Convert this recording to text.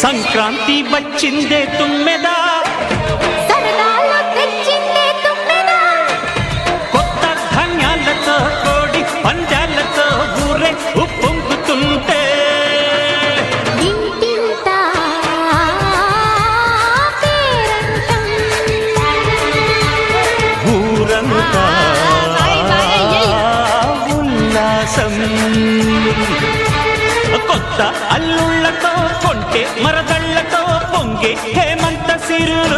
సంక్రాంతి వచ్చిందే తుమ్మెదా, సరదాలో తెచ్చిందే తుమ్మెదా, కొత్త ధాన్యాలతో కోడి పందాలతో ఊరే ఉప్పొంగుతుంటే ఇంటింత పేరంటం, ఊరంతా ఉల్లాసం. కొత్త అల్లుళ్ళతో కొంటే మరదళ్లతో పొంగే హేమంత సిరులు